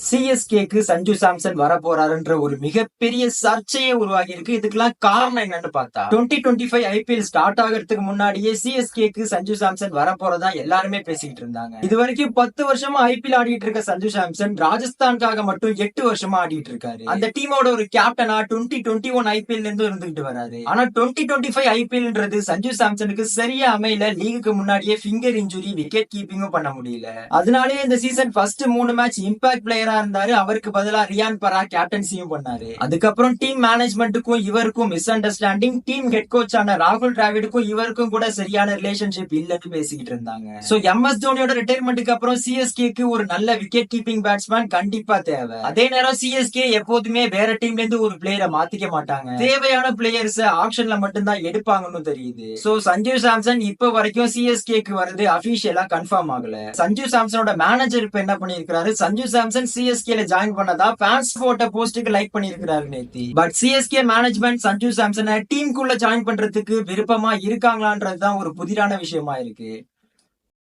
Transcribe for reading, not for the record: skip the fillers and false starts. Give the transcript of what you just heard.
சிஎஸ்கேக்கு சஞ்சு சாம்சன் வர போறாருன்ற ஒரு மிகப்பெரிய சர்ச்சையே உருவாகி இருக்கு. இதுக்கெல்லாம் காரணம் என்னன்னு பார்த்தா 2025 ஐபிஎல் ஸ்டார்ட் ஆகிறதுக்கு முன்னாடியே சிஎஸ்கேக்கு சஞ்சு சாம்சன் வர போறதா எல்லாருமே பேசிக்கிட்டு இருந்தாங்க. இது வரைக்கும் 10 வருஷமா ஐபிஎல் ஆடிட்டு இருக்க சஞ்சு சாம்சன் ராஜஸ்தானுக்காக மட்டும் 8 வருஷமா ஆடிட்டு இருக்காரு. அந்த டீமோட ஒரு கேப்டனா 2021 ஐபிஎல் இருந்து இருந்துகிட்டு வராரு. ஆனா 2025 ஐபிஎல்ன்றது சஞ்சு சாம்சனுக்கு சரியா அமையல. லீகுக்கு முன்னாடியே ஃபிங்கர் இன்ஜுரி, விக்கெட் கீப்பிங்கும் பண்ண முடியல. அதனாலே இந்த சீசன் ஃபர்ஸ்ட் 3 மேட்ச் இம்பாக்ட் பிளேயரா இருந்தாரு. அவருக்கு பதிலா ரியான் பரா கேப்டன்சியும் பண்ணாரு. அதுக்கப்புறம் டீம் மேனேஜ்மெண்ட்டுக்கும் இவருக்கும் miss understanding, team head coach ஆன ராகுல் டிராவிடுக்கும் இவருக்கும் கூட சரியான ரிலேஷன்ஷிப் இல்லன்னு பேசிக்கிட்டு இருந்தாங்க. சோ எம்எஸ் தோனியோட ரிட்டையர்மெண்ட்டுக்கு அப்புறம் சிஎஸ்கேக்கு ஒரு நல்ல விக்கெட் கீப்பிங் பேட்ஸ்மேன் கண்டிப்பா தேவை. அதே நேரம் சிஎஸ்கே எப்போதுமே வேற டீம்ல இருந்து ஒரு பிளேயரை மாத்திக்க மாட்டாங்க. தேவையான பிளேயர்ஸ் ஆப்ஷன்ல மட்டும்தான் எடுப்பாங்கன்னு தெரியுது. சோ சஞ்சு சாம்சன் இப்ப வரைக்கும் சிஎஸ்கேக்கு வருது அபிஷியலா கன்ஃபார்ம் ஆகல. சஞ்சு சாம்சனோட மேனேஜர் இப்ப என்ன பண்ணிருக்காரு, சஞ்சு சாம்சன் சிஎஸ்கேல ஜாயின் பண்ணதா ஃபேன்ஸ் போட்ட போஸ்டுக்கு லைக் பண்ணிருக்காரு நேத்தி. பட் சிஎஸ்கே மேனேஜ்மெண்ட் சஞ்சு சாம்சனை டீமுக்குள்ள ஜாயின் பண்றதுக்கு விருப்பமா இருக்காங்களான்றதுதான் ஒரு புதிரான விஷயமா இருக்கு.